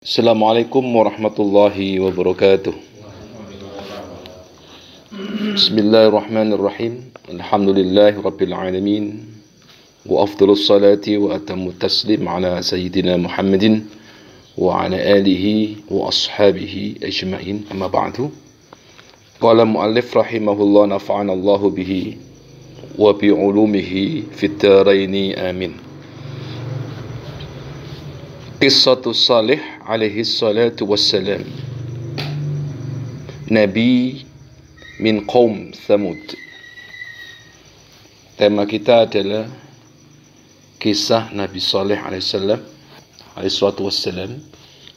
Assalamualaikum warahmatullahi wabarakatuh. Bismillahirrahmanirrahim. Alhamdulillahi rabbil alamin. Wa afdalus salati wa atammu taslim ala sayyidina Muhammadin wa ala alihi wa ashabihi ajma'in. Amma ba'du. Qala muallif rahimahullah, nafa'ana Allahu bihi wa bi ulumihi fid dharaini amin. Qissatus Salih alaihi salatu wassalam, Nabi min qaum Thamud. Tema kita adalah kisah Nabi Salih alaihi salatu wassalam,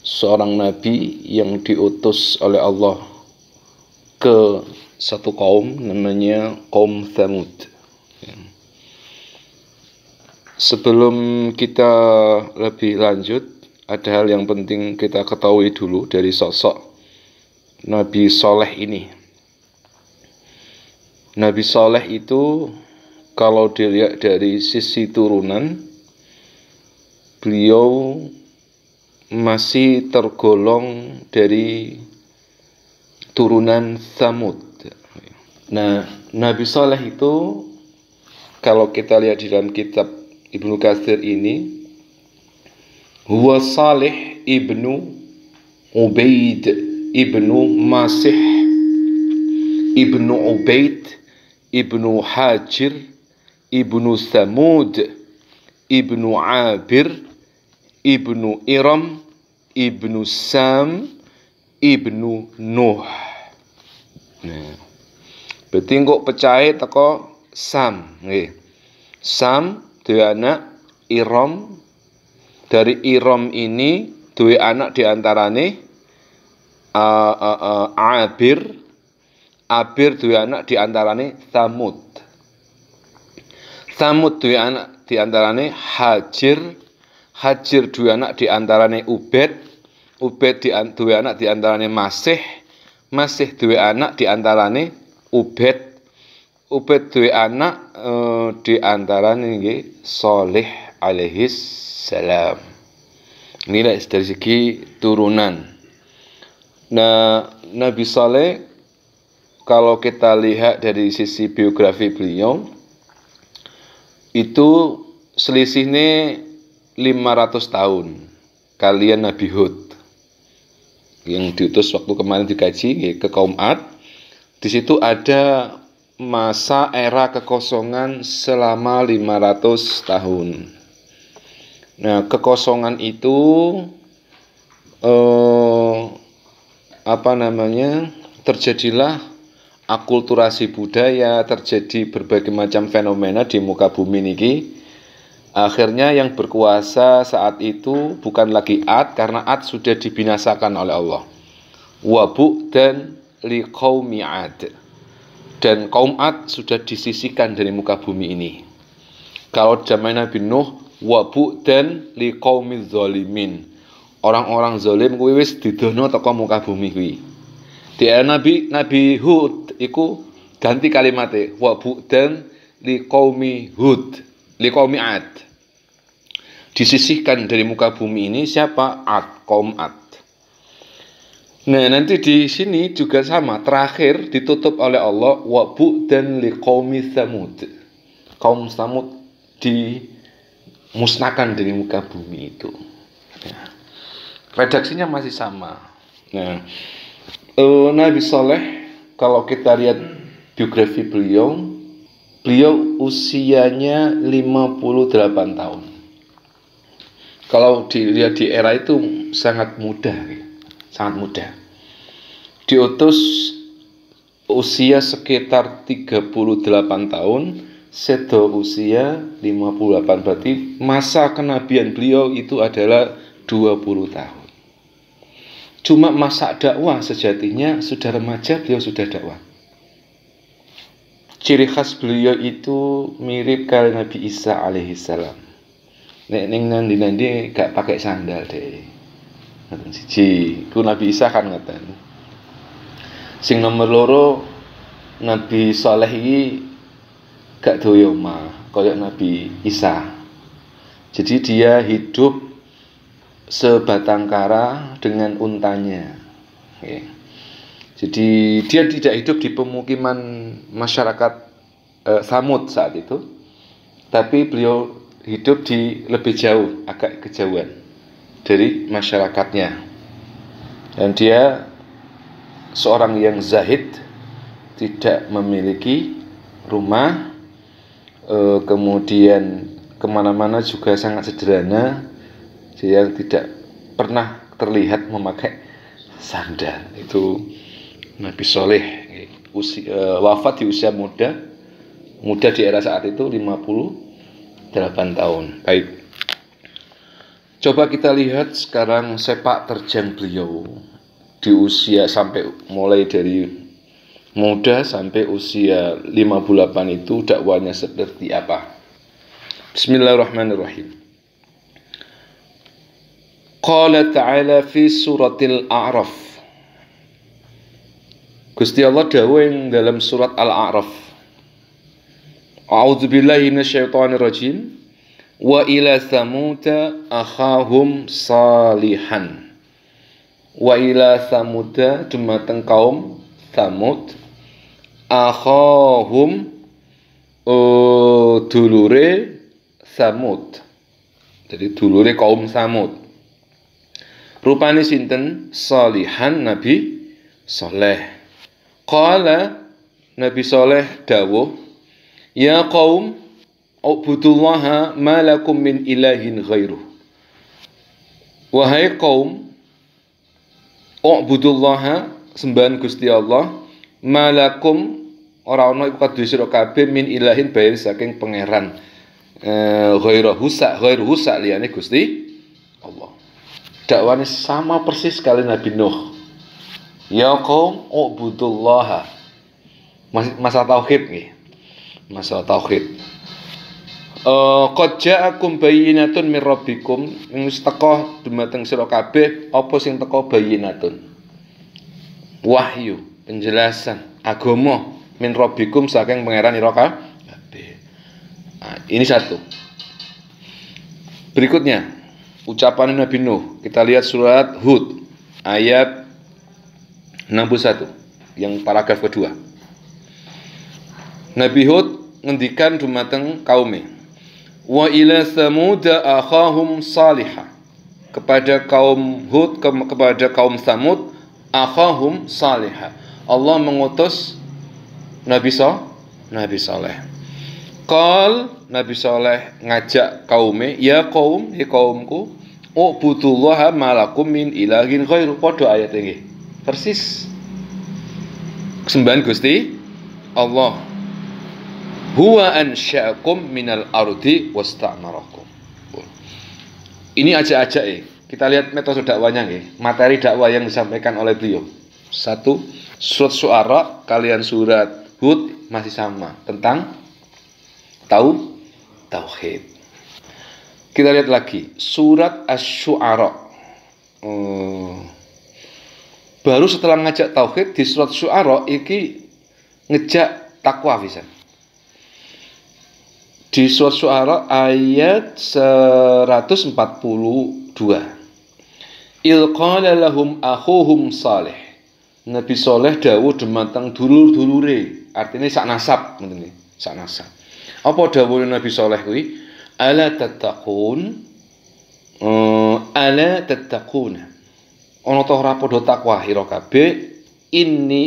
seorang nabi yang diutus oleh Allah ke satu kaum namanya kaum Thamud. Sebelum kita lebih lanjut, ada hal yang penting kita ketahui dulu dari sosok Nabi Saleh ini. Nabi Saleh itu kalau dilihat dari sisi turunan, beliau masih tergolong dari turunan Thamud. Nah, Nabi Saleh itu kalau kita lihat di dalam kitab Ibnu Katsir ini, huwa Salih ibnu Ubaid ibnu Masih ibnu Ubaid ibnu Hajir ibnu Thamud ibnu Abir ibnu Iram ibnu Sam ibnu Nuh. Nah, berarti kok pecahe teko Sam, nggih. Sam duwe anak Iram. Dari Iram ini duwe anak diantarane Abir. Abir duwe anak diantarane Thamud. Thamud duwe anak diantarane Hajir. Hajir duwe anak diantarane Ubed. Ubed duwe anak diantarane Masih. Masih duwe anak diantarane Ubed. Ubed duwe anak diantarane nggih Salih alaihi salam. Inilah dari segi turunan. Nah, Nabi Saleh kalau kita lihat dari sisi biografi beliau, itu selisihnya 500 tahun kalian Nabi Hud yang diutus waktu kemarin dikaji ke kaum Ad. Di situ ada masa era kekosongan selama 500 tahun. Nah, kekosongan itu terjadilah akulturasi budaya, terjadi berbagai macam fenomena di muka bumi niki. Akhirnya yang berkuasa saat itu bukan lagi Ad, karena Ad sudah dibinasakan oleh Allah. Wa bu'dan liqaumi Ad. Dan kaum Ad sudah disisihkan dari muka bumi ini. Kalau zaman Nabi Nuh, wa bu'dan liqaumiz zalimin. Orang-orang zalim kuwi wis didono teko muka bumi kuwi. Di Nabi Hud iku ganti kalimatnya, wa bu'dan liqaumi Hud, liqaumi Ad. Disisihkan dari muka bumi ini siapa? Ad, kaum Ad. Nah, nanti di sini juga sama, terakhir ditutup oleh Allah wa bu'dan liqaumi Thamud. Kaum Thamud dimusnahkan dari muka bumi itu. Ya. Redaksinya masih sama. Nah, Nabi Saleh kalau kita lihat biografi beliau usianya 58 tahun. Kalau dilihat di era itu sangat muda. Sangat muda. Diutus usia sekitar 38 tahun, sedo usia 58, berarti masa kenabian beliau itu adalah 20 tahun. Cuma masa dakwah sejatinya sudah remaja beliau sudah dakwah. Ciri khas beliau itu mirip kali Nabi Isa alaihi salam. Nek ning nandi-nandi gak pakai sandal deh. Siji, ku Nabi Isa kan ngoten. Sing nomor loro, Nabi Saleh iki gak duwe omah kaya Nabi Isa. Jadi dia hidup sebatang kara dengan untanya. Oke. Jadi dia tidak hidup di pemukiman masyarakat Samud saat itu, tapi beliau hidup di lebih jauh, agak kejauhan dari masyarakatnya. Dan dia seorang yang zahid, tidak memiliki rumah, kemudian kemana-mana juga sangat sederhana. Dia tidak pernah terlihat memakai sandal. Itu Nabi Soleh, wafat di usia muda di era saat itu 58 tahun. Baik, coba kita lihat sekarang sepak terjang beliau di usia mulai dari muda sampai usia 58 itu dakwanya seperti apa. Bismillahirrahmanirrahim. Qala ta'ala fi suratil A'raf. Gusti Allah dawuh dalam surat Al-A'raf. A'udzubillahi minasyaitonirrajim. Wa ila Tsamuda akhahum salihan. Wa ila Tsamuda dumateng kaum Tsamud akhahum dulure Tsamud. Jadi dulure kaum Tsamud. Rupane sinten? Salihan, Nabi Saleh. Qala, Nabi Saleh dawuh, ya qaum ubudullaha ma lakum min ilahin ghairuh. Wahai kaum, ubudullaha sembahan Gusti Allah, ma lakum ora ana iku kadhe sira kabeh min ilahin bae saking pangeran ghairuhu sak liyane Gusti Allah. Dakwane sama persis kali Nabi Nuh. Ya qaum ubudullaha. Masalah tauhid nggih. Masalah tauhid. Qad ja'akum bayyinatun mir rabbikum, wis teka dumateng sira kabeh apa sing teka bayyinatun. Wahyu, penjelasan agama min rabbikum saking pangeran ira kabeh. Nah, ini satu. Berikutnya ucapan Nabi Nuh. Kita lihat surat Hud ayat 61 yang paragraf kedua. Nabi Hud ngendikan dumateng kaume, wa ila Tsamuda akhahum salihah. Kepada kaum Hud, kepada kaum Tsamud, akhahum salihah. Allah mengutus Nabi Saleh. Qal, Nabi Saleh ngajak kaume, ya kaum, ya kaumku, ubudullaha malakum min ilahin ghairu. Padha ayat ini persis sembahan Gusti Allah. Huwa ansya'akum minal ardi wasta'marakum. Ini ajak-ajak kita lihat metode dakwanya nggih, materi dakwah yang disampaikan oleh beliau. Satu, surat Syu'ara kalian surat Hud masih sama tentang tauhid. Kita lihat lagi surat Asy-Syu'ara. Baru setelah ngajak tauhid di surat Syu'ara iki ngejak takwa pisan. Di surat Syu'ara ayat 142. Il qala lahum akhuhum salih. Nabi Saleh dawuh dumateng dulur-dulure, artinya sak nasab ngoten iki, sak nasab. Apa dawuhe Nabi Saleh kuwi? Ala tattaqun. Ala tattaquna. Ana ta ora padha takwa ira kabeh. Inni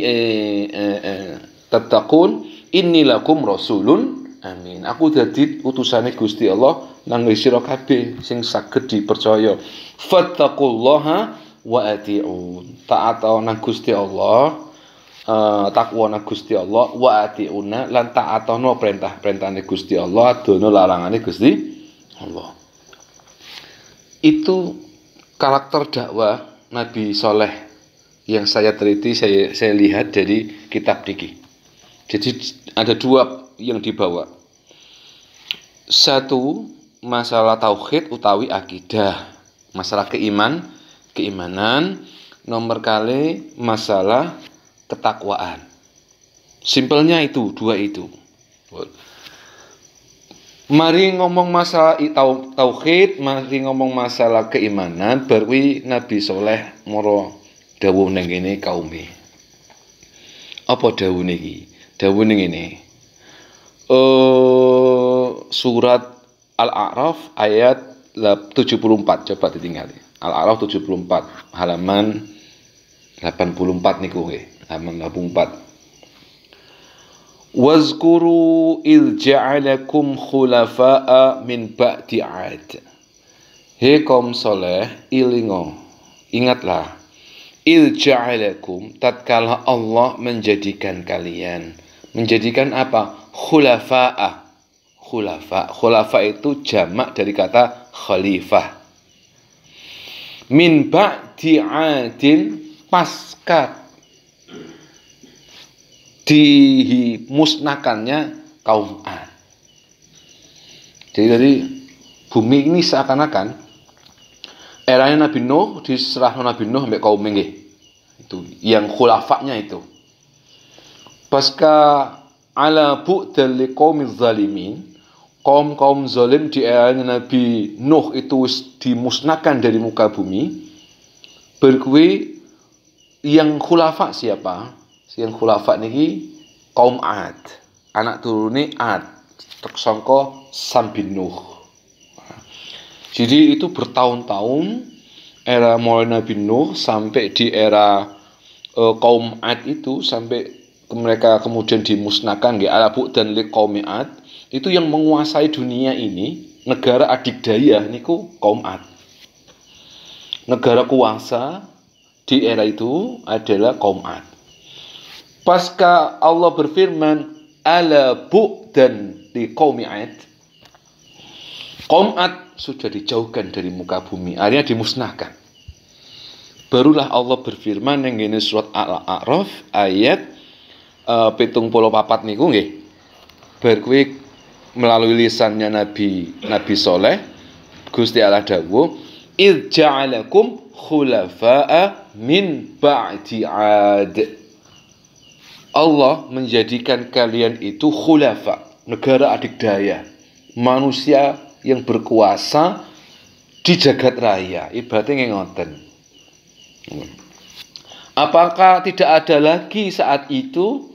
tattaqun inni lakum rasulun amin. Aku dadi utusane Gusti Allah nang sira kabeh sing saged dipercaya. Fattaqullaha wa ati'un. Taat nang Gusti Allah, takwa nang Gusti Allah, wa ati'una lan taatono perintah-perintahane Gusti Allah, dono larangane Gusti Allah. Itu karakter dakwah Nabi Saleh yang saya teliti, saya lihat dari kitab Diki. Jadi ada dua yang dibawa. Satu, masalah tauhid utawi akidah, masalah keimanan. Nomor kali masalah ketakwaan. Simpelnya itu, dua itu. Mari ngomong masalah tauhid, mari ngomong masalah keimanan, berwi Nabi Soleh moro dawuh ning kene kaume. Apa dawuh niki? Dawuh ning ngene. Surat Al-A'raf ayat 74, coba ditinggali. Al-A'raf 74 halaman 84 niku nggih, halaman 84. Wazkuru il ja'alakum khulafa'a min ba'di 'ad. He kaum soleh, ilingo, ingatlah. Il ja'alakum, tatkala Allah menjadikan kalian. Menjadikan apa? Khulafa'a. Khulafa itu jamak dari kata khalifah. Min ba'di 'adin, pasca dimusnahkannya kaum Ad. Jadi dari bumi ini seakan-akan eranya Nabi Nuh diserah Nabi Nuh sampai kaum nggih. Itu yang khulafanya itu. Pasca ala bu'dal liqaumiz zalimin, kaum zalim di eranya Nabi Nuh itu dimusnahkan dari muka bumi. Berkuwi yang khulafa siapa? Yang khulafa niki kaum Ad, anak turune Ad, tersangka Sam bin Nuh. Jadi itu bertahun-tahun era mulai Nabi Nuh sampai di era kaum Ad itu, sampai mereka kemudian dimusnahkan nggih ala dan liqaumi Ad. Itu yang menguasai dunia ini, negara adikdaya niku kaum Ad. Negara kuasa di era itu adalah kaum Ad. Pasca Allah berfirman ala bu'dan di qaumi Ad, kaum Ad sudah dijauhkan dari muka bumi, akhirnya dimusnahkan. Barulah Allah berfirman yang ini surat Al-A'raf ayat 74 niku nggih. Berkuwi melalui lisannya Nabi Soleh, Gusti Allah dawuh, "Idz ja'alakum khulafa'a min ba'di 'ad." Allah menjadikan kalian itu khulafa, negara adikdaya, manusia yang berkuasa di jagat raya. Ibaratnya ngoten. Apakah tidak ada lagi saat itu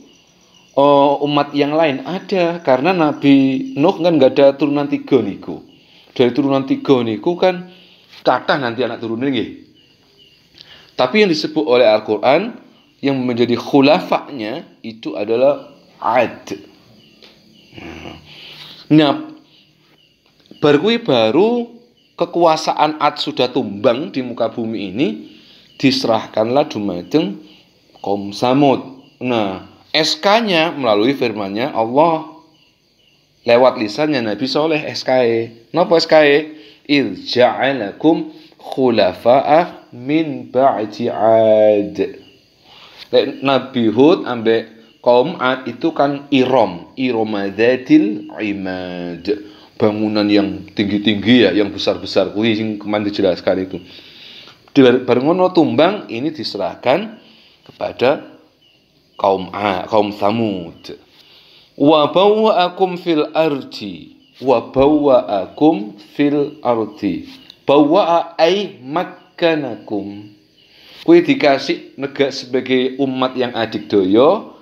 umat yang lain? Ada, karena Nabi Nuh kan nggak ada turunan 3 niku. Dari turunan 3 niku kan kathah nanti anak turunnya nggih. Tapi yang disebut oleh Al-Qur'an yang menjadi khulafanya itu adalah Ad. Nah, baru kekuasaan Ad sudah tumbang di muka bumi ini, diserahkanlah dumateng kaum Samud. Nah, SK-nya melalui firman-Nya Allah lewat lisannya Nabi Soleh, SK-e. Napa SK-e? Il ja'alakum khulafa'a min ba'di 'ad. Nabi Hud ambek kaum Ad itu kan iromadzatil imad, bangunan yang tinggi-tinggi ya, yang besar-besar kuwi sing kemarin dijelaskan itu. Bareng ngono tumbang ini diserahkan kepada kaum Samud. Wa bawwa'akum fil ardi, bawwa'a ay makkanakum. Kuwi dikasih negara sebagai umat yang adikdaya,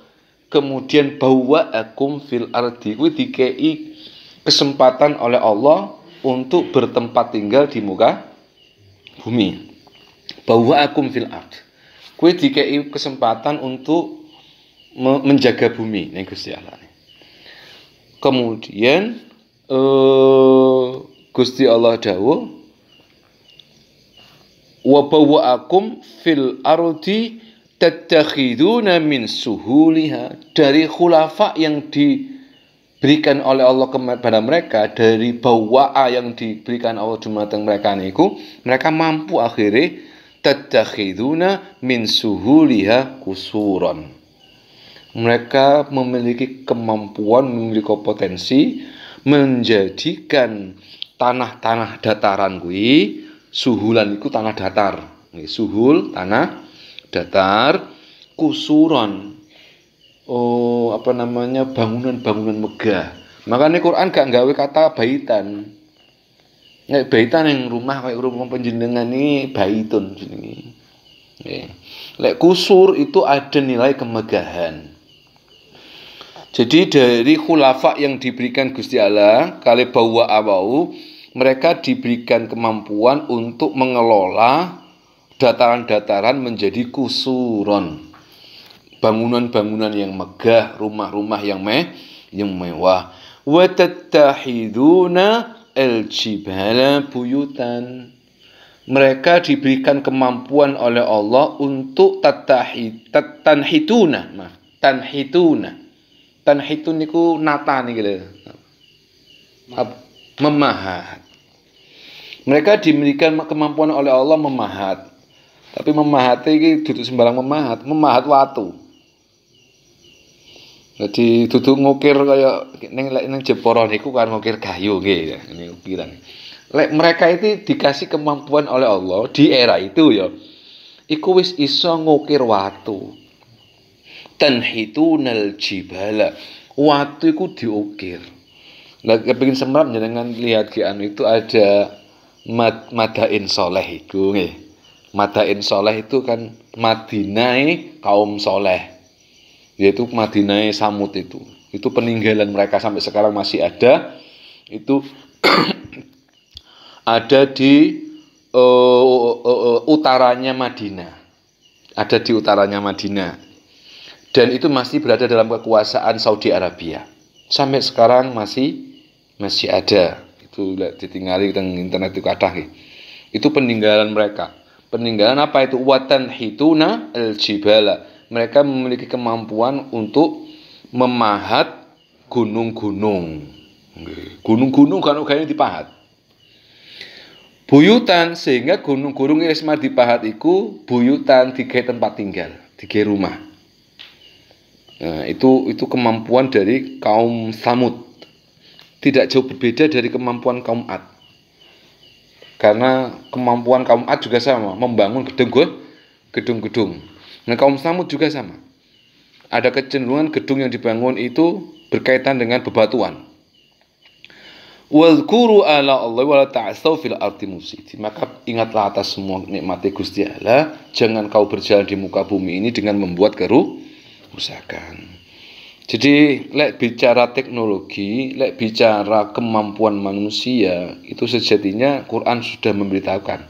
kemudian bawwa'akum fil ardi, kuwi dikei kesempatan oleh Allah untuk bertempat tinggal di muka bumi. Bawwa'akum fil ard, kuwi dikei kesempatan untuk menjaga bumi ning Gusti Allah. Kemudian Gusti Allah dawuh, wa bawwa'akum fil ardi tattakhiduna min suhuliha. Dari khulafa yang diberikan oleh Allah kepada mereka, dari bawa'a yang diberikan Allah dumateng mereka niku, mereka mampu akhirnya tattakhiduna min suhuliha kusuran. Mereka memiliki kemampuan, memiliki potensi menjadikan tanah-tanah dataran kuwi, suhulan itu tanah datar. Suhul tanah datar, kusuron bangunan-bangunan megah, Makanya Quran gak nggawe kata baitan. Nek baitan yang rumah kayak rumah panjenengan ini baitun jenenge. Nggih. Lek kusur itu ada nilai kemegahan. Jadi dari khulafa yang diberikan Gusti Allah kali bawa awau, mereka diberikan kemampuan untuk mengelola dataran-dataran menjadi kusuron. Bangunan-bangunan yang megah, rumah-rumah yang mewah. Wa tattahiduna al-jibala buyutan. Mereka diberikan kemampuan oleh Allah untuk tanhituna. Tanhitun niku nata niki lho. Memahat. Mereka diberikan kemampuan oleh Allah memahat. Tapi memahat iki dudu sembarang memahat watu. Jadi duduk ngukir kaya ning Jepara niku kan ngukir kayu nggih ini ukiran. Lek mereka itu dikasih kemampuan oleh Allah di era itu ya. Iku wis iso ngukir watu. Tanhitunal jibala. Watu iku diukir. Lah kepengin semrap jenengan lihat ki anu itu ada Madain Soleh iku nggih. Madain Soleh itu kan Madinah kaum soleh. Yaitu Madinah Samud itu. Itu peninggalan mereka sampai sekarang masih ada. Itu ada di utaranya Madinah. Ada di utaranya Madinah. Dan itu masih berada dalam kekuasaan Saudi Arabia. Sampai sekarang masih ada. Itu ditinggali dengan internet itu kathah. Itu peninggalan mereka. Peninggalan apa itu? Watan hituna al-jibala. Mereka memiliki kemampuan untuk memahat gunung-gunung. Gunung-gunung kan kayaknya dipahat. Buyutan, sehingga gunung-gunung yang semar dipahat iku buyutan tiga tempat tinggal, tiga rumah. Nah, itu kemampuan dari kaum Samud. Tidak jauh berbeda dari kemampuan kaum Ad. Karena kemampuan kaum Ad juga sama, membangun gedung-gedung. Nah, kaum Samud juga sama. Ada kecenderungan gedung yang dibangun itu berkaitan dengan bebatuan. Wadhkuru ala Allah wa la ta'asaw fil ardi mufsidin. Maka ingatlah atas semua nikmat Gusti Allah, jangan kau berjalan di muka bumi ini dengan membuat kerusakan. Jadi, lek bicara teknologi, lek bicara kemampuan manusia, itu sejatinya Quran sudah memberitahukan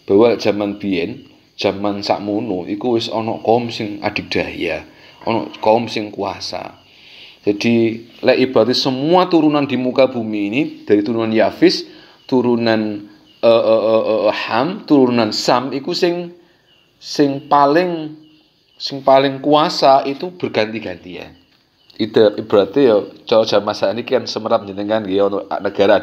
bahwa zaman biyen, zaman sakmono iku wis ana kaum sing adikdaya, ana kaum sing kuasa. Jadi, lek ibarat semua turunan di muka bumi ini dari turunan Yafis, turunan Ham, turunan Sam iku sing paling kuasa itu berganti-gantian. Itu berarti ya cara zaman saat ini kan semerap jenengan ya negara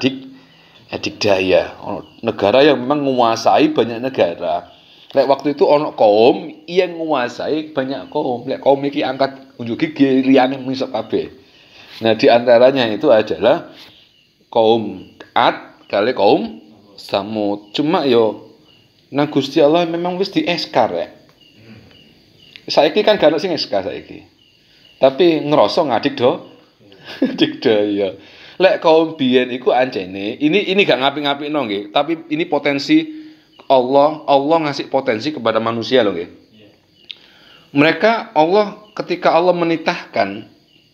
adikdaya, negara yang memang menguasai banyak negara. Lek waktu itu ono kaum yang menguasai banyak kaum. Lek kaum iki angkat unjuk gigi liyane misok kabeh. Nah, di antaranya itu adalah kaum Ad kali kaum Samud. Cuma yo nang Gusti Allah memang wis dieskar ya. Saiki kan gak ono sing eska saiki. Tapi ngerasa ngadik ya. Lek kaum biyen iku ancene, ini gak ngapi-ngapikno nggih, tapi ini potensi Allah ngasih potensi kepada manusia loh nggih. Mereka ketika Allah menitahkan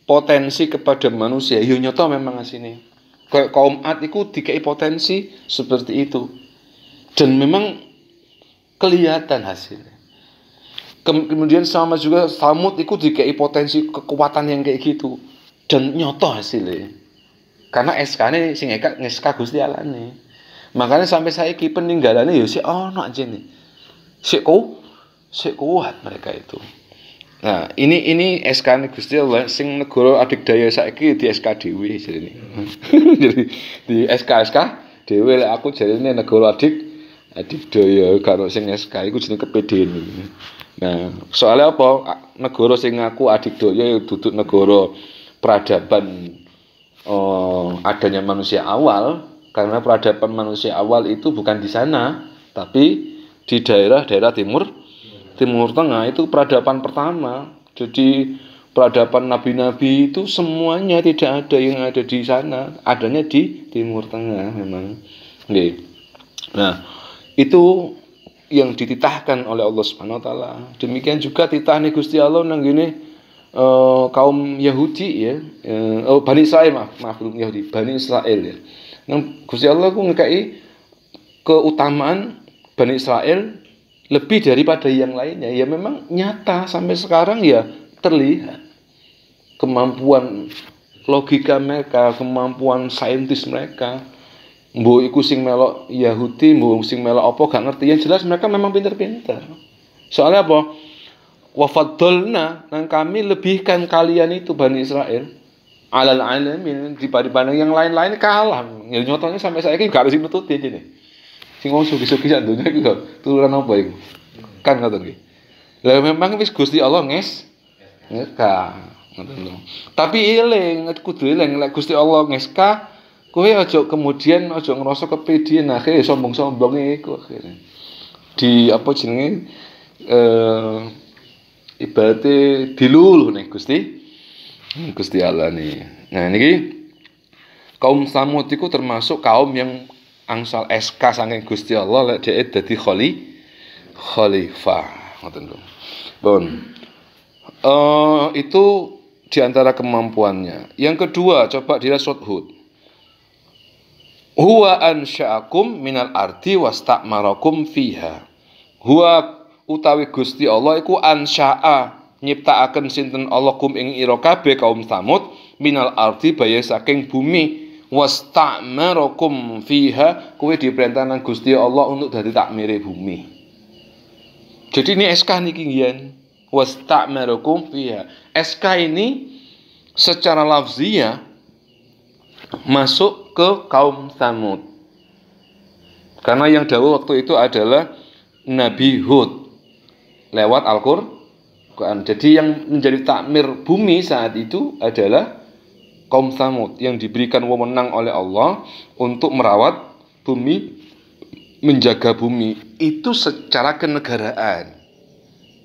potensi kepada manusia, yo nyoto memang asine. Kayak kaum Ad iku dikei potensi seperti itu. Dan memang kelihatan hasilnya. Kemudian sama juga Samud itu dikei potensi kekuatan yang kayak gitu dan nyoto hasilnya karena SK-ne sing ngeska Gusti Allah nih. Makanya sampai saiki peninggalannya ya sik ono ajene sik kuat mereka itu. Nah, ini SK-ne Gusti Allah sing negara adikdaya saiki di SK dhewe jarene. Jadi di SK dhewe lek aku jarene negara adikdaya karo sing SK iku jenenge kepedhen. Nah, soalnya apa? Negara sing ngaku adikdaya duduk negara peradaban adanya manusia awal, karena peradaban manusia awal itu bukan di sana, tapi di daerah-daerah timur Tengah itu peradaban pertama. Jadi peradaban nabi-nabi itu semuanya tidak ada yang ada di sana, adanya di Timur Tengah memang. Nggih. Nah, itu yang dititahkan oleh Allah Subhanahu wa taala. Demikian juga titahne Gusti Allah nang ngene kaum Yahudi ya. Bani Israil maaf belum Yahudi, Bani Israil ya. Nang Gusti Allah ku ngekei keutamaan Bani Israil lebih daripada yang lainnya. Ya memang nyata sampai sekarang ya terlihat kemampuan logika mereka, kemampuan saintis mereka. Mbo iku sing melok Yahudi, mbo sing melok apa gak ngerti. Yang jelas mereka memang pintar-pintar. Soalnya apa? Wa faddalna, nang kami lebihkan kalian itu Bani Israil alal alamin dibanding yang lain-lain kalah. Ya nyatanya sampai saiki gak ada sing nututi iki. Sing wong sugih-sugih sak donya iki kok turunan apa iku? Kan ngoten iki. Lah memang wis Gusti Allah ngeka. Ngoten lho. Tapi eling, kudu eling lek Gusti Allah ngeska. Kowe aja kemudian aja ngerasa kepedean akhirnya sombong-sombong iku akhirnya. Di apa jenenge ibaratnya diluluh nih Gusti Allah nih. Nah niki kaum Samud iku termasuk kaum yang angsal SK saking Gusti Allah lek dhek dadi khalifah ngoten lho. Bon. Itu diantara kemampuannya. Yang kedua coba dilihat surat Hud. Huwa ansya'akum minal ardi wastakmarakum fiha. Huwa utawi Gusti Allah iku ansya'a nyiptakaken sinten Allah kum ing ira kabeh kaum Samud minal ardi baya saking bumi wastakmarakum fiha kowe diperintah nang Gusti Allah untuk dadi takmire bumi. Jadi ini SK niki ngiyen wastakmarakum fiha. SK ini secara lafziyah masuk ke kaum Samud. Karena yang dahulu waktu itu adalah Nabi Hud lewat Al-Qur'an. Jadi yang menjadi takmir bumi saat itu adalah kaum Samud yang diberikan wewenang oleh Allah untuk merawat bumi, menjaga bumi. Itu secara kenegaraan.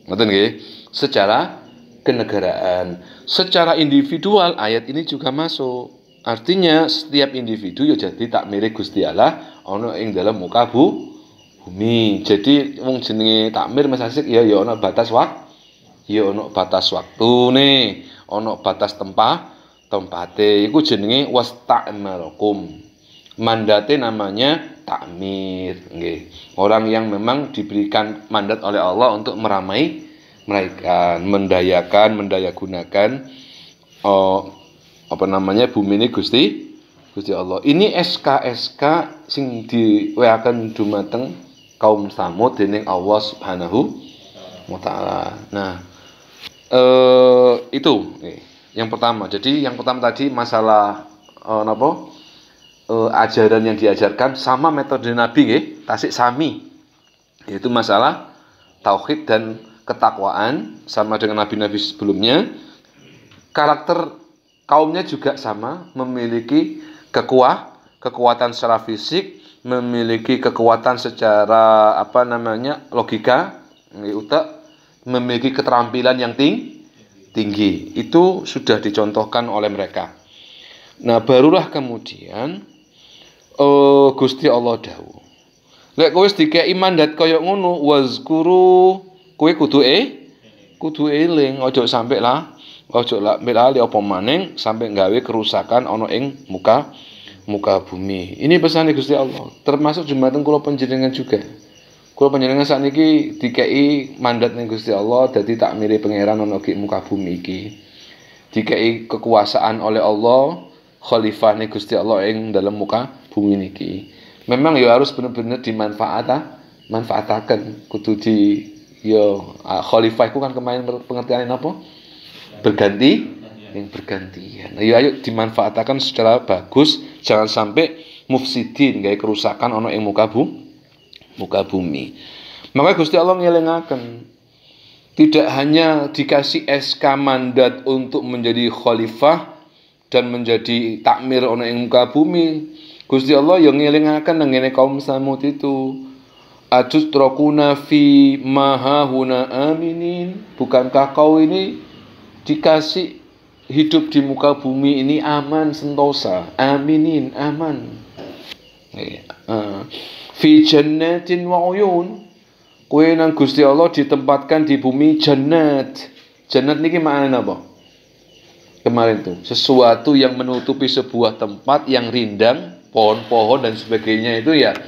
Ngoten nggih? Secara kenegaraan. Secara individual ayat ini juga masuk. Artinya setiap individu ya jadi takmire Gusti Allah ana ing dalam muka bumi. Jadi wong jenenge takmir Mas Asik ya ana batas batas waktune, ana batas tempate. Iku jenenge wasta'marakum. Mandate namanya takmir, nggih. Orang yang memang diberikan mandat oleh Allah untuk meraikan, mendayagunakan bumi ini Gusti Allah. Ini SK sing diweaken dumateng kaum Samud dening Allah Subhanahu wa taala. Nah, itu yang pertama. Jadi yang pertama tadi masalah ajaran yang diajarkan sama metode Nabi nggih, tasik sami. Yaitu masalah tauhid dan ketakwaan sama dengan nabi-nabi sebelumnya. Karakter kaumnya juga sama, memiliki kekuatan secara fisik, memiliki kekuatan secara logika, utak, memiliki keterampilan yang tinggi. Itu sudah dicontohkan oleh mereka. Nah, barulah kemudian Gusti Allah dawuh. Lek kowe wis dikeki mandat kaya ngono, wazkuru, kowe kudu eling, aja sampe lah ojo lali apa maning sampai gawe kerusakan ana ing muka bumi. Ini pesan Gusti Allah. Termasuk jumateng kula panjenengan juga. Kula panjenengan sakniki dikei mandat ning Gusti Allah dadi takmire pangeran ana ing muka bumi iki. Dikei kekuasaan oleh Allah, khalifah ning Gusti Allah ing dalam muka bumi niki. Memang ya harus benar-benar manfaataken kudu khalifah iku kan kemarin pengertian apa? Bergantian. Ayo dimanfaatkan secara bagus, jangan sampai mufsidin gawe kerusakan ana ing muka bumi. Maka Gusti Allah ngelingaken tidak hanya dikasih SK mandat untuk menjadi khalifah dan menjadi takmir ana ing muka bumi. Gusti Allah yang ngelingaken nang ngene kaum Samud itu. Atustrakuna fi mahahuna aminin. Bukankah kau ini dikasih hidup di muka bumi ini aman sentosa, aminin, aman. Fi jannatin wa uyun, kowe nang Gusti Allah ditempatkan di bumi jannat. Jannat niki maknane apa? Kemarin tuh, sesuatu yang menutupi sebuah tempat yang rindang, pohon-pohon dan sebagainya itu ya,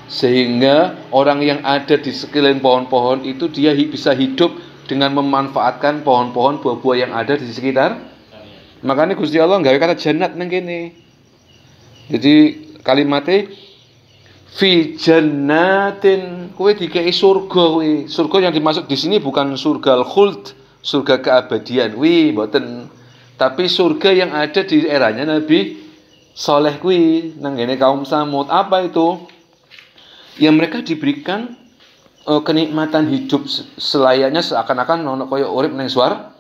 sehingga orang yang ada di sekeliling pohon-pohon itu dia bisa hidup dengan memanfaatkan pohon-pohon buah-buah yang ada di sekitar. Makanya Gusti Allah nggak kata jannat nang kene. Jadi kalimatnya fi jannatin, kowe dikei surga kowe. Surga yang dimaksud di sini bukan surga al-khuld, surga keabadian. Mboten. Tapi surga yang ada di eranya Nabi Saleh kuwi nang ngene kaum Samud. Apa itu? Ya mereka diberikan kenikmatan hidup selayaknya seakan-akan ono kaya urip ning swarga.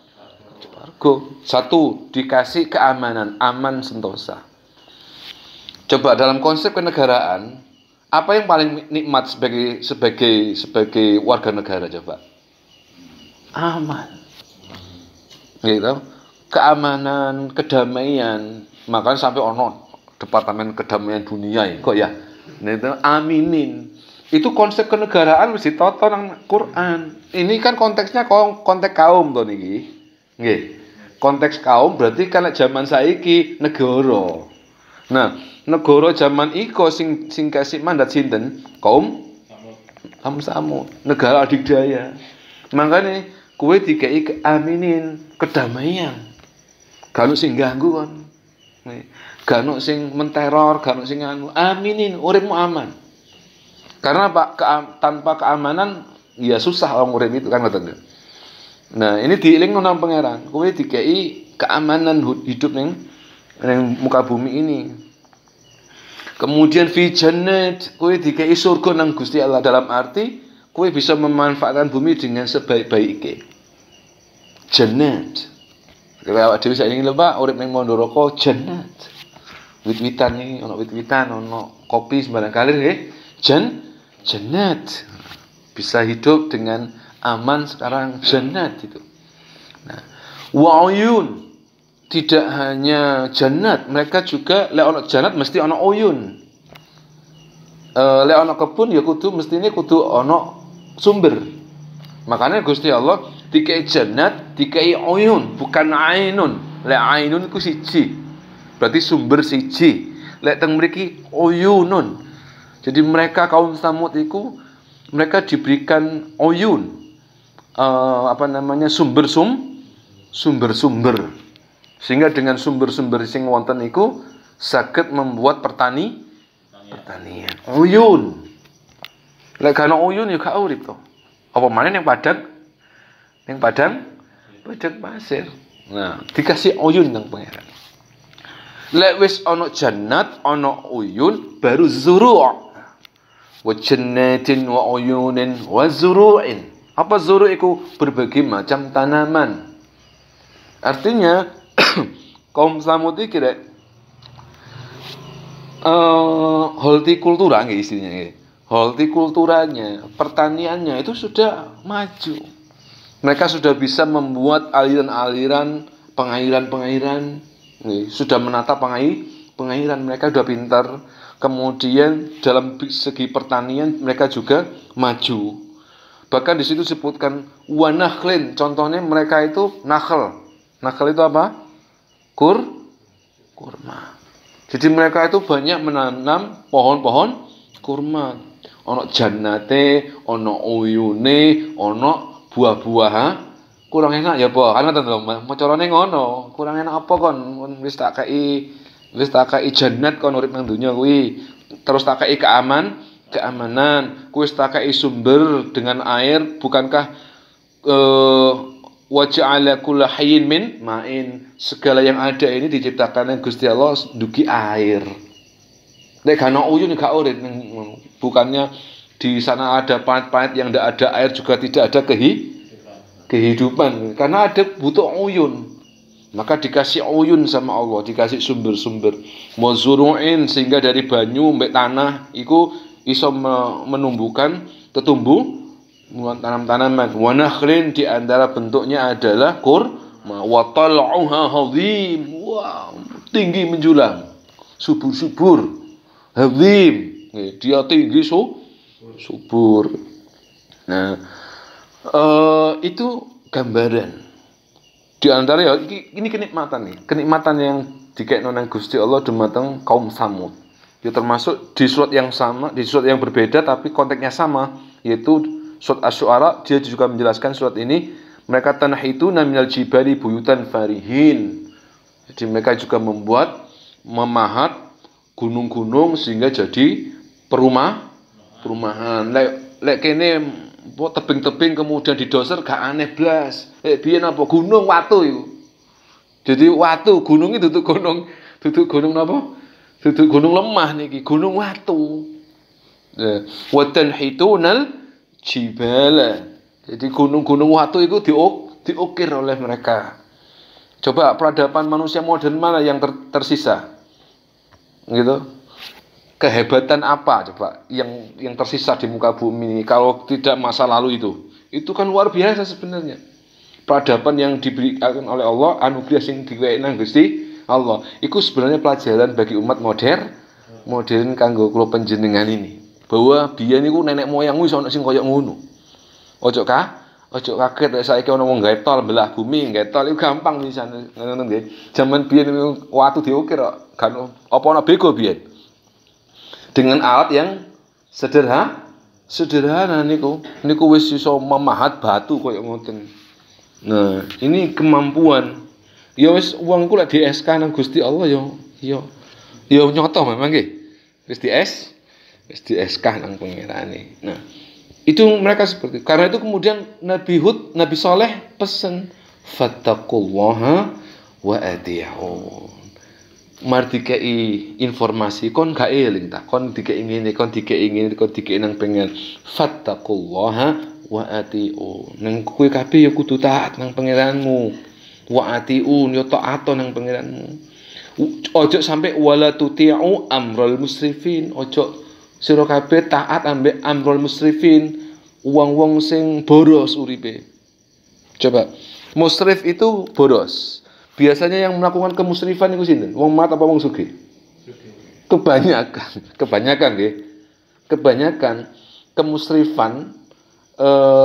Satu, dikasih keamanan, aman sentosa. Coba dalam konsep kenegaraan, apa yang paling nikmat sebagai warga negara coba? Aman. Gitu. Keamanan, kedamaian, makanya sampai ono Departemen Kedamaian Dunia ya, kok ya. Nah, itu aminin. Itu konsep kenegaraan mesti toto nang Quran. Ini kan konteksnya konteks kaum to niki. Nggih. Konteks kaum berarti kan zaman saiki negara. Nah, negara zaman iko sing kasih mandat sinten? Kaum Samud. Negara adidaya. Makanya kowe dikai keaminin, kedamaian. Gak ono sing ganggu kon. Gak ono sing menteror, gak ono sing anu. Aminin, uripmu aman. Karena Pak tanpa keamanan ya susah orang urip itu kan ngoten. Nah, ini dielingno nang pangeran. Kowe dikei keamanan hidup ning muka bumi ini. Kemudian fi jannat, kowe dikei surga nang Gusti Allah, dalam arti kowe bisa memanfaatkan bumi dengan sebaik-baiknya. Jannat. Kalau awak dhewe saiki lho Pak, urip ning Mondoroko jannat. Wit-witan iki, ono wit-witan, ono kopi sembarang kali nggih. Jannat. Bisa hidup dengan aman sekarang jannat itu. Nah, wa uyun. Tidak hanya jannat, mereka juga lek ono jannat mesti ono uyun. Lek ono kebun ya mestine kudu ono sumber. Makanya Gusti Allah dikai jannat, dikai uyun, bukan ainun. Lek ainun iku siji. Berarti sumber siji. Lek teng mriki uyunun. Jadi mereka kaum Samud iku mereka diberikan uyun. Sumber-sumber. Sehingga dengan sumber-sumber sing wonten iku saged membuat pertanian. Uyun. Lek gak ono uyun ya gak urip to. Apa maneh yang padang pasir. Nah, dikasih uyun nang pangeran. Lek wis ana jannat, ana uyun, baru zuru'. Wa jannatin wa uyunin wa zuru'in. Apa zuru' itu? Berbagai macam tanaman. Artinya kaum Samud iki rek hortikultura nggih istilahnya nggih. Hortikulturanya, pertaniannya itu sudah maju. Mereka sudah bisa membuat aliran-aliran, pengairan, sudah menata pengairan. Mereka sudah pintar. Kemudian dalam segi pertanian mereka juga maju. Bahkan di situ disebutkan wanakhlin. Contohnya mereka itu nakhl. Nakhl itu apa? Kurma. Jadi mereka itu banyak menanam pohon-pohon kurma. Ono jannate, ono uyune, ono buah-buahan. Kurang enak ya apa? Kan ngoten lho, macarane ngono. Kurang enak apa kon? Wis tak kei jannat kon urip nang donya kuwi. Terus tak kei keamanan. Kuwi tak kei sumber dengan air, bukankah wa ja'ala kulla hayyin min ma'in. Segala yang ada ini diciptakan oleh Gusti Allah dugi air. Nek gak ono uyun gak urip. Bukannya di sana ada planet-planet yang tidak ada air juga tidak ada kehidupan. Karena ada butuh uyun. Maka dikasih uyun sama Allah, dikasih sumber-sumber. Mazuru'in, sehingga dari banyu mbek tanah iku iso menumbuhkan tanam-tanaman. Wanakhlin, di antara bentuknya adalah Wa tal'uha hadhim. Wah, tinggi menjulang. Subur-subur. Hadhim. Dia tinggi subur. Nah, itu gambaran. Di antara ya ini kenikmatan nih. Kenikmatan yang dikekno nang Gusti Allah dumateng kaum Samud. Ya termasuk di surat yang sama, di surat yang berbeda tapi konteksnya sama, yaitu surat Asy-Syu'ara. Dia juga menjelaskan surat ini, mereka tanahituna minal jibali buyutan farihin. Jadi mereka juga memahat gunung-gunung sehingga jadi perumahan. Lek kene tebing-tebing kemudian didoser gak aneh blas. Biyen apa gunung watu iku. Jadi watu, gunung itu duduk gunung napa? Duduk gunung lemah niki, gunung watu. Wa tanhitunal jibala. Jadi gunung-gunung watu itu diukir oleh mereka. Coba peradaban manusia modern mana yang tersisa? Gitu. Kehebatan apa coba yang tersisa di muka bumi ini kalau tidak masa lalu itu? Itu kan luar biasa sebenarnya. Peradaban yang diberikan oleh Allah, anugerah yang diwenehi Gusti Allah. Itu sebenarnya pelajaran bagi umat modern kanggo kula panjenengan ini. Bahwa biyen niku nenek moyangmu iso ana sing kaya ngono. Ojo kaget lek saiki ana wong gawe tol belah bumi, gawe tol iku gampang pisan ngono nggih. Jaman biyen watu diukir kok kan apa ana bego biyen. Dengan alat yang sederhana niku wis iso memahat batu kaya ngoten. Nah, ini kemampuan. Ya wis wong iku lek di SK nang Gusti Allah ya nyoto memang nggih. Wis di SK nang pangerane. Nah, itu mereka seperti itu. Karena itu kemudian Nabi Saleh pesen fattaqullaha wa ati'un. Mar dikei informasi kon gak eling ta, kon dikei ngene, kon dikei nang pengen fattaqullaha wa ati'un. Nang kowe kabeh ya kudu taat nang pangeranmu. Wa ati'un ya taat nang pangeranmu. Ojo sampai wala tuti'u amral musrifin. Ojo sira kabeh taat ambek amrul musrifin, wong-wong sing boros uripe. Coba, musrif itu boros. Biasanya yang melakukan kemusrifan itu sinten? Wong mat apa wong sugih? Kebanyakan nggih. Kebanyakan kemusrifan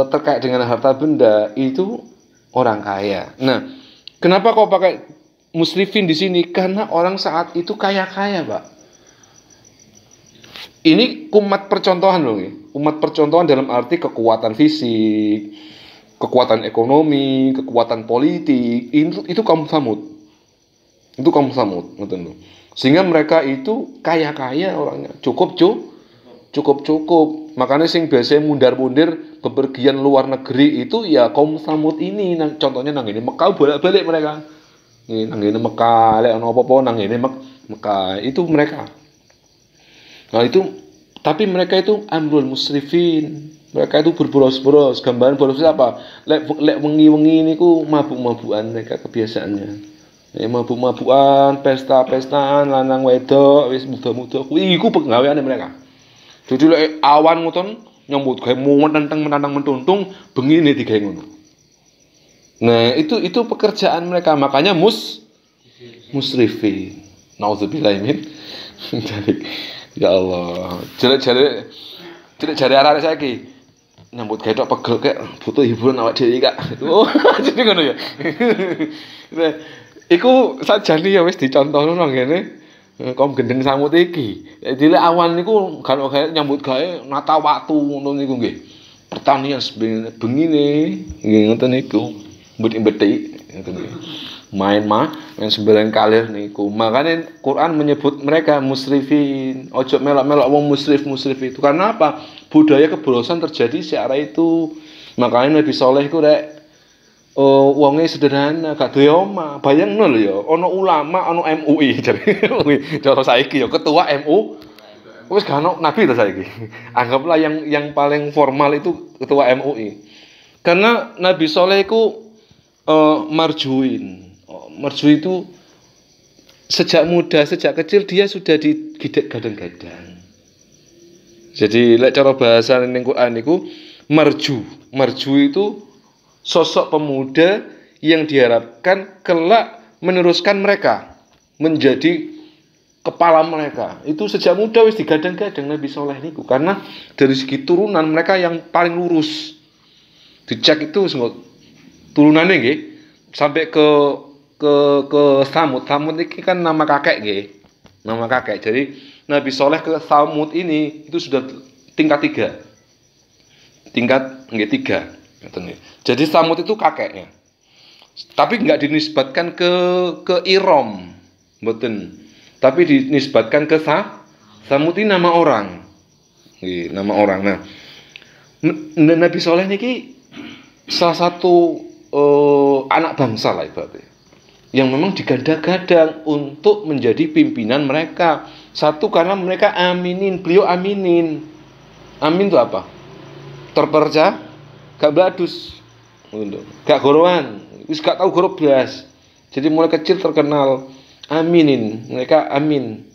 terkait dengan harta benda itu orang kaya. Nah, kenapa kok pakai musrifin di sini? Karena orang saat itu kaya-kaya, Pak. Ini umat percontohan loh, umat percontohan dalam arti kekuatan fisik, kekuatan ekonomi, kekuatan politik. Itu kaum Samud. Itu kaum Samud, ngoten lho. Sehingga mereka itu kaya-kaya orangnya, cukup. Makanya sing biasanya mundar-mundir bepergian luar negeri itu ya kaum Samud ini. Contohnya nang ini Mekah bolak-balik mereka. Nang ini Mekah, lek ana apa-apa nang ini Mekah, itu mereka. Nah itu, tapi mereka itu amrul musrifin. Mereka itu berboros-boros. Gambaran boros apa? Lek wengi-wengi niku mabuk-mabukan mereka kebiasaannya. Mabuk-mabukan, pesta-pestaan, lanang wedok, wis muda-muda. Iku penggaweane mereka. Jadi lek awan ngoten nyambut gawe menantang mentuntung, bengine digawe ngono. Nah, itu pekerjaan mereka. Makanya musrifin. Nauzubillah min dzalik. Ya Allah, jelek-jelek arek saiki nyambut gawe pegel kek butuh hiburan awak dhewe kak. Oh, jadi ngono ya. Nah, iku sajane ya wis dicontohno nang ngene kaum gendeng Samud iki. Jadi lek awan niku kalau gawe nyambut gawe nata waktu ngono niku nggih. Pertanian bengine nggih ngoten niku. Mbeti-mbeti ngoten nggih. Main sembilan kali niku. Makanya Quran menyebut mereka musrifin. Ojo melok-melok wong musrif itu. Karena apa? Budaya keborosan terjadi searah itu. Makanya Nabi Saleh iku rek wonge sederhana, gak duwe omah. Bayangno lho ya, ana ulama, ana MUI jare. Cara saiki ya ketua MU. Wis gak ono nabi to saiki. Anggaplah yang paling formal itu ketua MUI. Karena Nabi Saleh iku marjuin. Marju itu sejak muda, sejak kecil dia sudah digidik gadang-gadang. Jadi lek cara bahasa ning Quran niku marju. Marju itu sosok pemuda yang diharapkan kelak meneruskan mereka menjadi kepala mereka. Itu sejak muda wis digadang-gadang Nabi Soleh niku, karena dari segi turunan mereka yang paling lurus. Dicek itu turunannya nggih sampai ke Samud. Samud ini kan nama kakek nggih. Nama kakek. Jadi Nabi Soleh ke Samud ini itu sudah tingkat 3. Tingkat nggih 3. Jadi Samud itu kakeknya. Tapi nggak dinisbatkan ke Iram, mboten. Tapi dinisbatkan ke Samud ini nama orang. Nggih, nama orang. Nah, Nabi Soleh niki salah satu anak bangsa lah ibaratnya, yang memang digadang-gadang untuk menjadi pimpinan mereka. Satu karena mereka aminin, beliau aminin. Amin itu apa? Terpercaya, gak beladus, gak gorowan, wis gak tahu goro blas. Jadi mulai kecil terkenal aminin, mereka amin.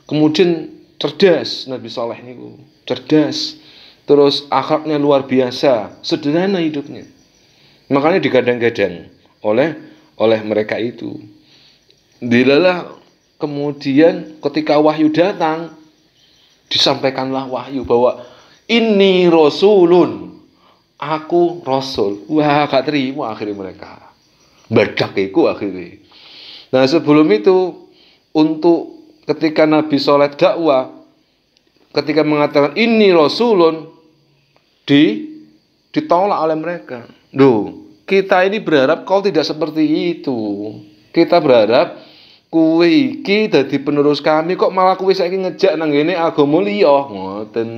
Kemudian cerdas, Nabi Soleh niku cerdas. Terus akhlaknya luar biasa, sederhana hidupnya. Makanya digadang-gadang oleh mereka itu. Dilalah kemudian ketika wahyu datang, disampaikanlah wahyu bahwa ini rasulun, aku rasul. Wah, gak terima akhirnya mereka. Badak iku akhirnya. Nah, sebelum itu untuk ketika Nabi Soleh dakwah, ketika mengatakan ini rasulun, ditolak oleh mereka. Duh, kita ini berharap kau tidak seperti itu. Kita berharap kowe iki dadi penerus kami, kok malah kowe saiki ngejak nang ngene agama liya. Ngoten.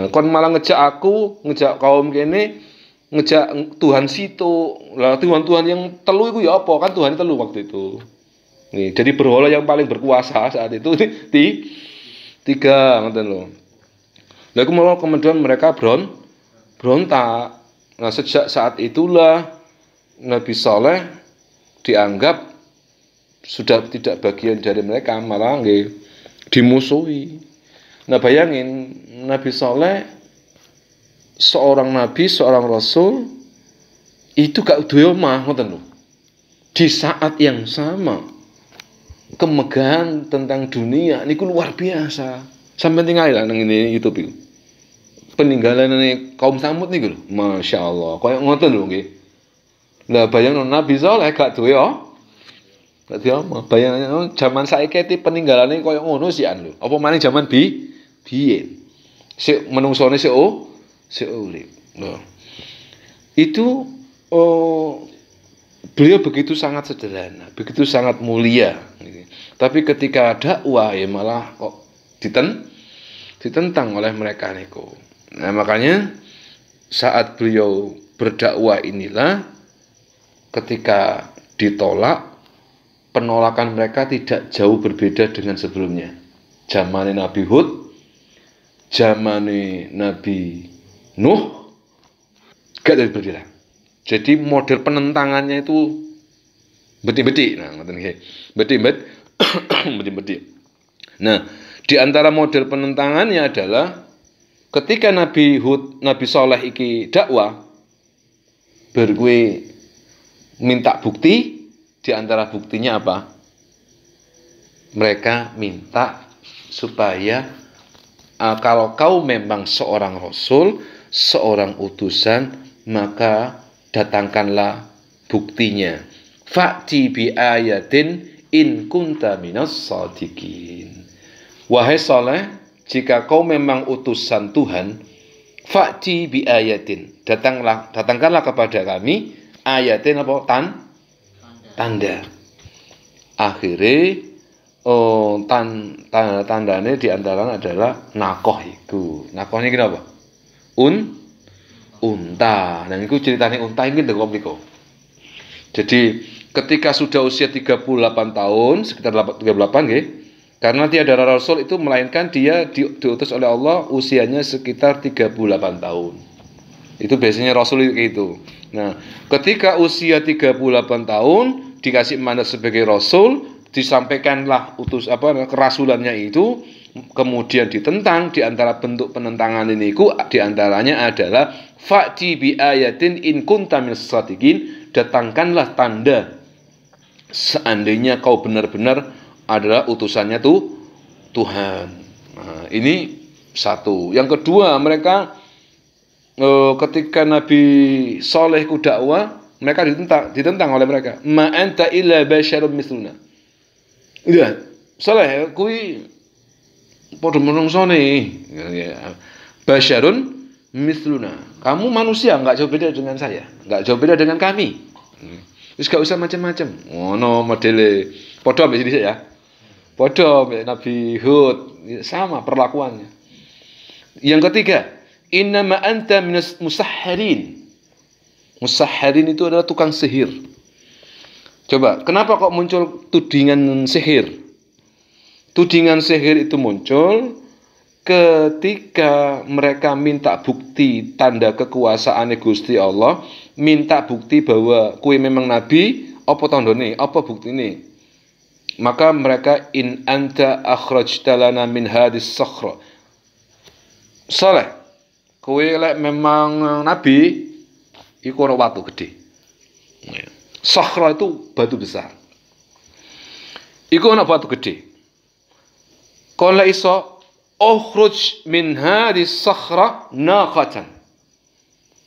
Kon malah ngejak aku, ngejak kaum kene, ngejak Tuhan situ. Lah Tuhan yang telu iku ya apa? Kan Tuhan telu waktu itu. Nih, jadi berhala yang paling berkuasa saat itu tiga ngoten lho. Lah kemudian mereka berontak. Nah, sejak saat itulah Nabi Soleh dianggap sudah tidak bagian dari mereka, malah dimusuhi. Nah, bayangin Nabi Soleh seorang nabi, seorang rasul itu gak duwe omah, ngoten lho. Di saat yang sama kemegahan tentang dunia niku luar biasa. Sampai tinggal lah nang ini YouTube itu. Peninggalan kaum Samud niku lho, Masya Allah, kayak ngoten lho nggih. Lah bayangno Nabi Soleh gak duwe gak duwe omah. Bayangane zaman saiki peninggalane kayak ngono sian lho. Apa maning zaman biyen. Sik menungsone sik urip. Nah, itu beliau begitu sangat sederhana, begitu sangat mulia. Tapi ketika dakwah ya malah kok ditentang oleh mereka niku. Nah, makanya saat beliau berdakwah inilah ketika ditolak, penolakan mereka tidak jauh berbeda dengan sebelumnya. Zaman Nabi Hud, zaman Nabi Nuh, gak ada berbeda. Jadi model penentangannya itu beti-beti. Nah, ngoten nggih. Beti-beti. Nah, di antara model penentangannya adalah ketika Nabi Hud, Nabi Soleh iki dakwah, bergue minta bukti, di antara buktinya apa? Mereka minta supaya kalau kau memang seorang rasul, seorang utusan, maka datangkanlah buktinya. Fa'ti bi ayatin in kunta minas shadiqin. Wahai Soleh, jika kau memang utusan Tuhan, fa'ti bi ayatin, datangkanlah kepada kami ayatin apa? Tanda. Akhirnya tandanya diantaranya adalah nakoh itu. Nakoh ini kenapa? Unta. Nah, itu ceritanya unta ini ndekok niku. Jadi ketika sudah usia 38 tahun, sekitar 38 nggih. Karena tiada rasul itu melainkan dia diutus oleh Allah usianya sekitar 38 tahun. Itu biasanya rasul itu. Nah, ketika usia 38 tahun dikasih mandat sebagai rasul, disampaikanlah kerasulannya itu, kemudian ditentang. Di antara bentuk penentangan ini di antaranya adalah fa'ti bi ayatin in kunta minas shadiqin, datangkanlah tanda seandainya kau benar-benar adalah utusannya Tuhan. Nah, ini satu. Yang kedua, mereka ketika Nabi Saleh ku dakwah, mereka ditentang oleh mereka. Ma anta illa basyarun misluna. Iya, Saleh kui padha menungsone. Basyarun misluna. Kamu manusia, enggak jauh beda dengan saya, enggak jauh beda dengan kami. Wis gak usah macam-macam. Ngono modele. Padha ambek sithik ya. Padha ambek Nabi Hud, sama perlakuannya. Yang ketiga, innama anta minas musahharin. Musahharin itu adalah tukang sihir. Coba, kenapa kok muncul tudingan sihir? Tudingan sihir itu muncul ketika mereka minta bukti tanda kekuasaan Gusti Allah, minta bukti bahwa kue memang nabi, apa tandane, apa buktine. Maka mereka in anta akhrajta lana min hadis sakhra. Saleh, kowe lek memang nabi, iku ora watu gede. Sakhra itu batu besar. Iku ana batu gede. Kon lek iso ukhruj min hadis sakhra naqatan.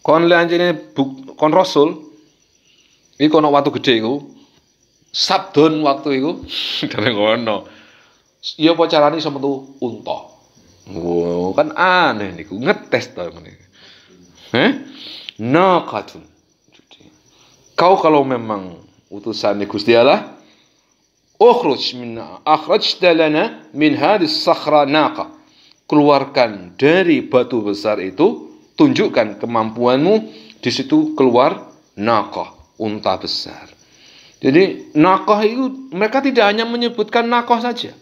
Kon lek anjene kon rasul, iku ana watu gede iku. Sabdon waktu iku dari ngono. Ya apa carane iso metu unta. Wow, kan aneh niku, ngetes to ngene. Naqatun. Kau kalau memang utusan Gusti Allah, akhrajta lana min hadis sakhra naqa. Keluarkan dari batu besar itu, tunjukkan kemampuanmu, di situ keluar naqa, unta besar. Jadi naqah itu mereka tidak hanya menyebutkan naqah saja.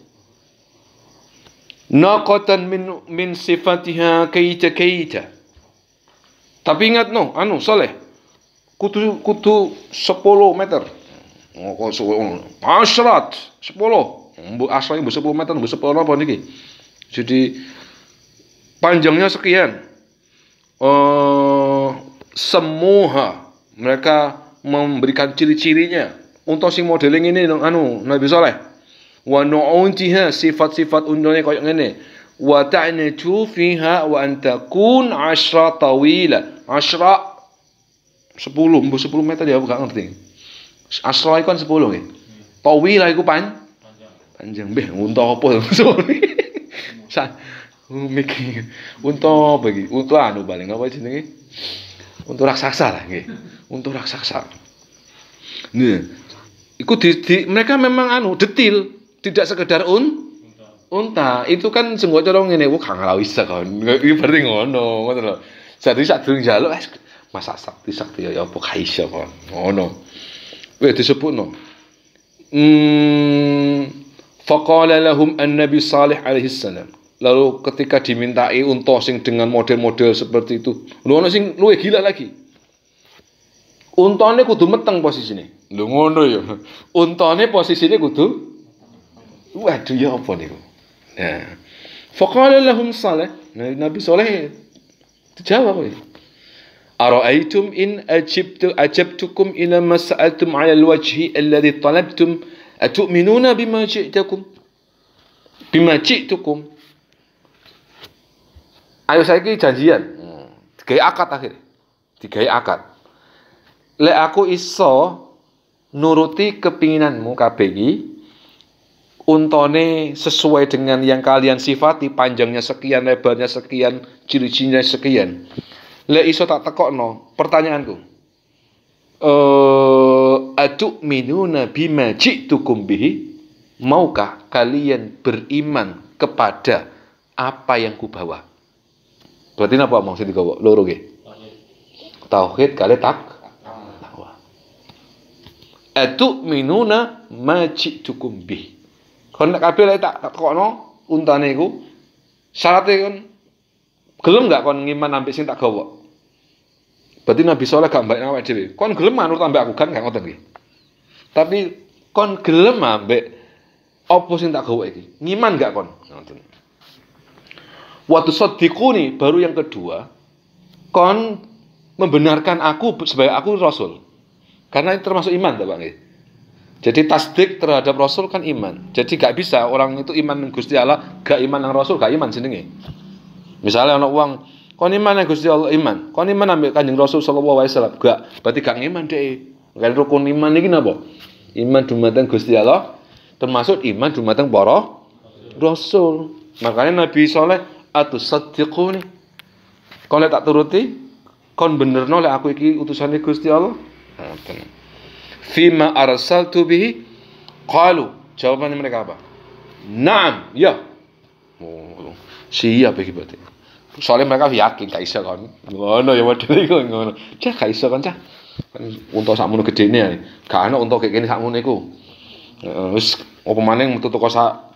Naqatan min sifatiha kaita. Tapi ingat Saleh. Kudu 10 meter. Asrat 10. Mbok asline 10 meter, mbok 10 apa niki? Jadi panjangnya sekian. Semuha mereka memberikan ciri-cirinya. Untuk si modeling ini Nabi Saleh. Wa nu'untiha sifat-sifat untane koyo ngene. Wa ta'natu fiha wa an takun 'ashra tawila. 10 meter ya gak ngerti. Asra iku kan 10 nggih. Tawila iku panjang. Beh, unta apa? Mikir. Unta apa iki? Unta paling apa jenenge? Unta raksasa lah nggih. Unta raksasa. Nah, iku mereka memang detil, tidak sekedar unta. Itu kan sing kok cara ngene, kok gak bisa kan. Iki berarti ngono lho. Jadi sak durung njaluk masa sakti ya apa kaisa kon. Ngono. Wis disebutno. Faqala lahum an-nabi Salih alaihi salam. Lalu ketika dimintai unta sing dengan model-model seperti itu, lho ono sing luwih gila lagi. Untane kudu meteng posisine. Lho ngono ya. Untane posisine kudu waduh ya apa niku. Nah. Faqala lahum Salih. Nabi Saleh dijawab kowe. Ara'aytum in ajabtukum ila ma sa'altum 'ala al-wajhi alladhi talabtum atu'minuna bima ji'tukum. Ayo saiki janjian. Digawe akad akhir. Digawe akad. Lek aku iso nuruti kepinginanmu kabeh iki, untane sesuai dengan yang kalian sifati, panjangnya sekian, lebarnya sekian, ciri-cirinya sekian. Lek iso tak tekokno, pertanyaanku. Atu'minuna bima ji'tukum bihi? Maukah kalian beriman kepada apa yang kubawa? Berarti napa maksud digawa? Loro nggih. Tauhid kali takwa. Atu'minuna ma ji'tukum bihi? Kon nek kabeh lek tak tekokno untane iku syaratnya kon gelem gak kon ngiman ambek sing tak gawa? Berarti Nabi Saleh gak mbak awake dhewe. Kon gelem manut ambek aku kan gak ngoten nggih. Tapi kon gelem ambek apa sing tak gawa iki? Ngiman gak kon? Ngoten. Wa tusaddiquni, baru yang kedua, kon membenarkan aku sebagai aku rasul. Karena itu termasuk iman, Pak nggih. Jadi tasdik terhadap Rasul kan iman. Jadi gak bisa orang itu iman dengan Gusti Allah, gak iman dengan Rasul, gak iman jenenge. Misalnya ana wong kon iman dengan Gusti Allah iman, kon iman ambek Kanjeng Rasul sallallahu alaihi wasallam, gak, berarti gak iman dhek. Kan rukun iman iki napa? Iman dumateng Gusti Allah termasuk iman dumateng para Rasul. Makanya Nabi Saleh atusaddiquni. Kon tak turuti, kon benerno lek aku iki utusane Gusti Allah. Fima arsaltu bihi qalu. Jawabannya mereka apa? Naam, ya. Oh, siap iki berarti. Soalnya mereka yakin gak iso kon. Ngono ya model iku ngono. Cah gak iso kon cah. Unta sakmono gedene. Gak ana unta kaya kene sakmono iku. Wis apa maning metu teko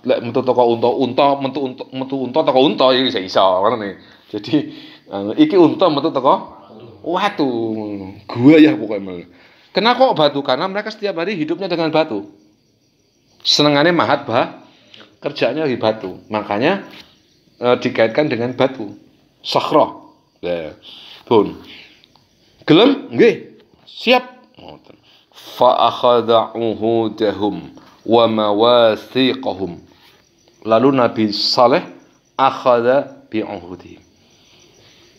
lek metu teko unta metu unta teko unta iki iso ngono nih. Jadi iki unta metu teko watu. Gua ya pokoknya. Kenapa kok batu? Karena mereka setiap hari hidupnya dengan batu. Senengannya mahat kerjanya di batu. Makanya dikaitkan dengan batu. Sakhra. Ya. Pun. Gelem? Nggih. Siap. Fa akhadha uhudahum wa mawathiqahum. Lalu Nabi Saleh akhadha bi uhudihim.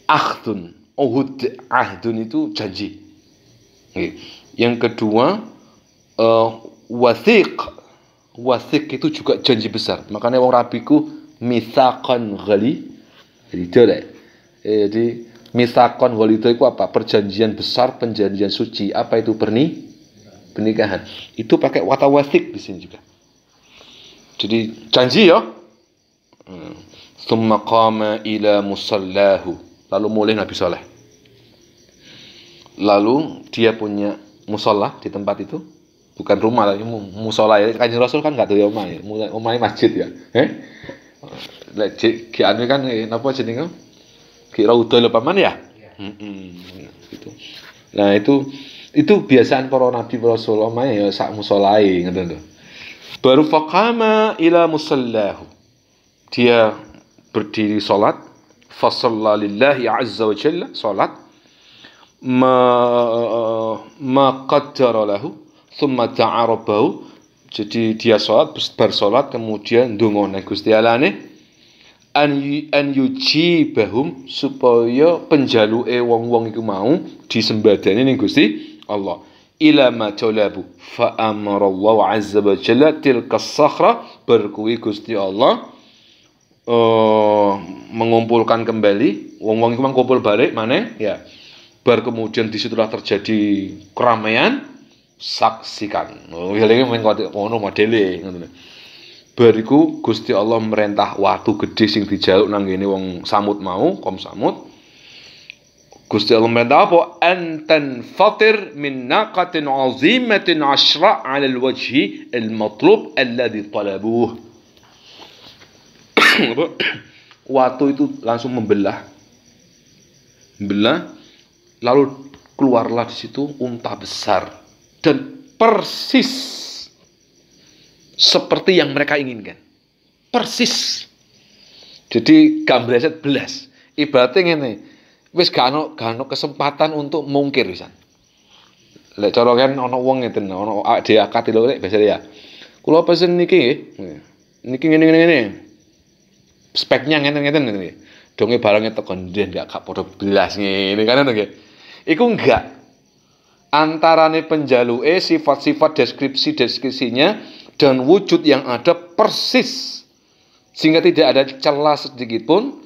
Akhdun. Uhud, ahdun itu janji. Yang kedua, wathiq. Wathiq itu juga janji besar. Makanya wong rabiku mitsaqan ghali. Jadi mitsaqan ghali itu apa? Perjanjian besar, perjanjian suci. Apa itu pernikahan? Itu pakai kata wathiq di sini juga. Jadi janji ya. Tsumma qama ila musallahu. Lalu mulai Nabi Saleh. Lalu dia punya musola di tempat itu, bukan rumah lagi, musola ya. Kanjeng Rasul kan nggak ada omah ya, omahnya masjid ya. Lek ki anu kan napa jenenge? Ki raudhah paman ya. Gitu. Nah itu biasaan para nabi Rasul omahnya ya sak musolae ngoten lho. Baru faqama ila musallahu. Dia berdiri salat, fa shalla lillahi azza wa jalla, salat ma qaddara lahu thumma ta'arabahu. Jadi dia salat, bersolat kemudian ndongone Gusti Allahne an yujibahum, supaya penjaluke wong-wong iku mau disembadani ning Gusti Allah. Ila ma talabu fa amara Allah azza wa jalla tilka sakhra, berkuwi Gusti Allah mengumpulkan kembali wong-wong iku kumpul balik maneh ya. Bar kemudian disitulah terjadi keramaian, saksikan. Oh, ya lagi ngono modele ngono. Bariku Gusti Allah merintah watu gede sing dijaluk nang ngene wong Samud mau, kaum Samud. Gusti Allah merintah apa? Antan fatir min naqatin azimatin ashra' 'ala al-wajhi al-matlub alladhi talabuh. Watu itu langsung membelah. Lalu keluarlah di situ unta besar dan persis seperti yang mereka inginkan. Persis. Jadi gambleset belas. Ibaratnya ngene, wis gak ono kesempatan untuk mungkir pisan. Lek cara kan ana wong ngeten, ana akad lho lek biasa ya. Kula pesen niki nggih. Niki ngene. Speknya ngeten nggih. Donge barangnya teko ndhen gak padha belas ngene kan ngono nggih. Iku enggak. Antarane penjaluke sifat-sifat deskripsinya dan wujud yang ada persis. Sehingga tidak ada celah sedikit pun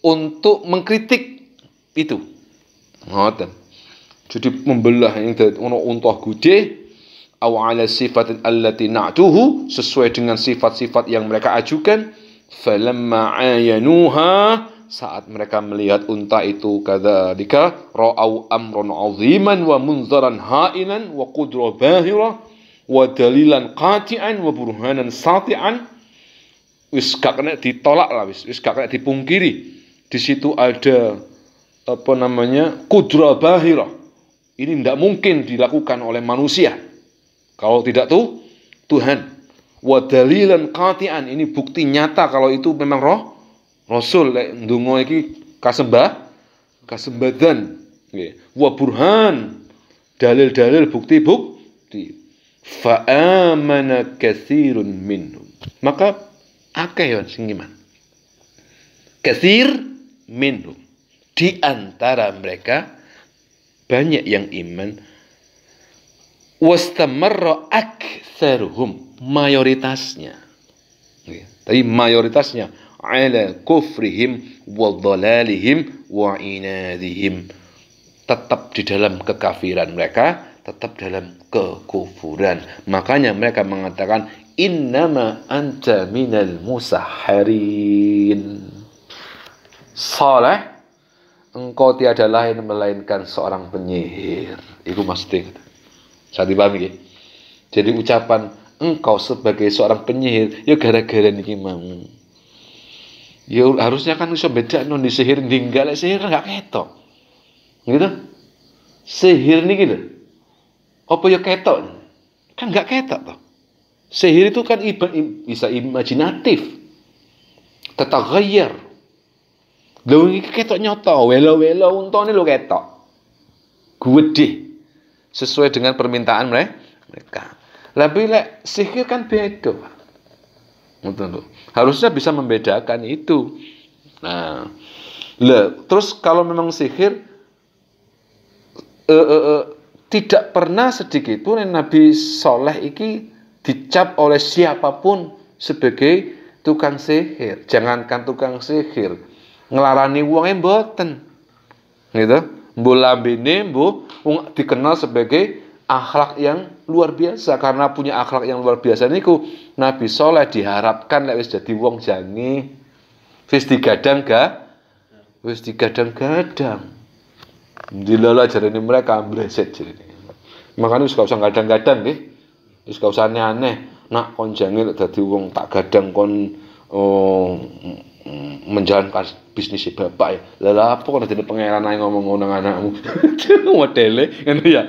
untuk mengkritik itu. Ngoten. Jadi membelah yang ono unta gede aw ala sifatin allati na'tuhu, sesuai dengan sifat-sifat yang mereka ajukan. Falamma ayanuha, saat mereka melihat unta itu kadzalika ra'au amran 'aziman wa munzaran ha'ilan wa qudra bahira wa dalilan qati'an wa burhanan sati'an, wis gak kena ditolak lah, wis gak kena dipungkiri. Di situ ada apa namanya? Qudra bahira. Ini tidak mungkin dilakukan oleh manusia kalau tidak tuh Tuhan. Wa dalilan qati'an, ini bukti nyata kalau itu memang Rasul lek ndonga iki kasembadan nggih. Wa burhan, dalil-dalil bukti-bukti. Fa'amana katsirun minhum. Maka akeh yo sing iman. Katsir minhum. Di antara mereka banyak yang iman. Wastamarra aktsaruhum, mayoritasnya. Tapi mayoritasnya ala kufrihim wa dhalalihim wa inadihim, tetap di dalam kekafiran mereka, tetap dalam kekufuran. Makanya mereka mengatakan innama anta minal musahharin. Saleh, engkau tiada lain melainkan seorang penyihir. Itu maksudnya. Saya dipahami ya. Jadi ucapan engkau sebagai seorang penyihir ya gara-gara niki mau. Ya harusnya kan bisa beda non di sihir ninggal sihir enggak ketok. Gitu. Sihir niki lho. Apa ya ketok? Kan enggak ketok toh. Sihir itu kan bisa imajinatif. Tataghayyar. Lho iki ketok nyoto, welo-welo untone lho ketok. Gede. Sesuai dengan permintaan mereka. Tapi lek sihir kan beda. Harusnya bisa membedakan itu. Nah, terus kalau memang sihir tidak pernah sedikit pun Nabi Soleh iki dicap oleh siapapun sebagai tukang sihir. Jangankan tukang sihir, ngelarani wong mboten. Gitu. Mbo lambene mbo dikenal sebagai akhlak yang luar biasa. Karena punya akhlak yang luar biasa niku Nabi Soleh diharapkan lek wis dadi wong jange wis digadang-gadang. Dilala jarene mereka mbreset jarene. Makanya wis gak usah gadang-gadang nggih. Wis gak usah aneh-aneh. Nak kon jange lek dadi wong tak gadang kon menjalankan bisnis bapak ya. Lah apa kok dadi pangeran ae ngomong ngono anakmu. Modele ngono ya.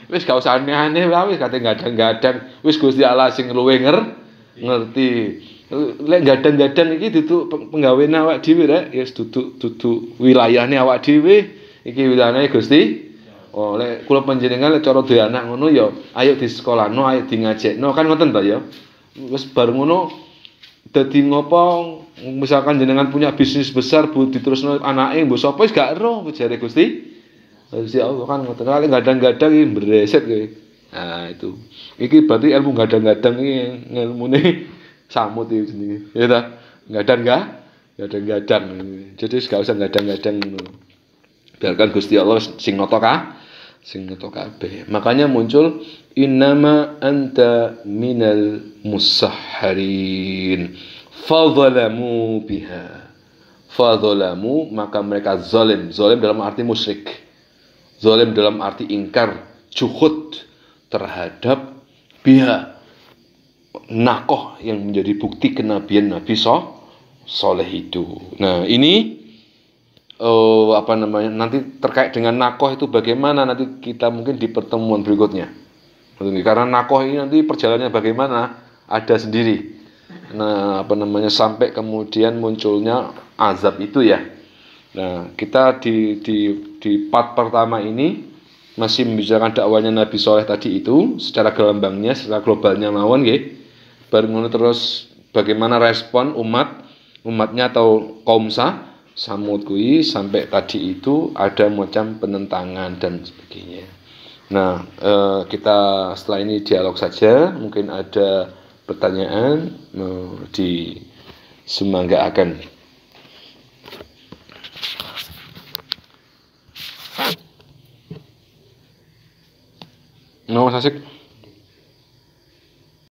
Wis gak usah aneh-aneh wae wis kate gadang-gadang. Wis Gusti Allah sing luwe ngerti. Lek gadang-gadang iki dudu penggawean awak dhewe rek, ya dudu wilayahne awak dhewe. Iki wilayahne Gusti. Oh, lek kula panjenengan lek cara duwe anak ngono ya ayo di sekolahno, ayo di ngajekno kan ngoten to ya. Wis bar ngono dadi ngopo misalkan jenengan punya bisnis besar bu diterusno anake mbok sapa wis gak ero jare Gusti. Gusti Allah kan ngoten kali gadang-gadang iki mbreset kowe. Nah itu. Iki berarti ilmu gadang-gadang iki ngilmune samut iki jenenge. Ya ta? Gadang-gadang. Jadi gak usah gadang-gadang ngono. Biarkan Gusti Allah sing nata kabeh. Makanya muncul innama anta minal musahharin. Fadzalamu biha. Fadzalamu, maka mereka zalim. Zalim dalam arti musyrik. Zalim dalam arti ingkar, juhud terhadap biha. Nakoh yang menjadi bukti kenabian Nabi Soleh itu. Nah, ini nanti terkait dengan nakoh itu bagaimana nanti kita mungkin di pertemuan berikutnya. Karena nakoh ini nanti perjalanannya bagaimana ada sendiri. Nah, sampai kemudian munculnya azab itu ya. Nah, kita di part pertama ini masih membicarakan dakwanya Nabi Soleh tadi itu secara gelambangnya, secara globalnya mawon nggih. Baru ngono terus bagaimana respon umatnya atau kaum Samud kui sampai tadi itu ada macam penentangan dan sebagainya. Nah, kita setelah ini dialog saja. Mungkin ada pertanyaan di semangga akan. Mas Asik.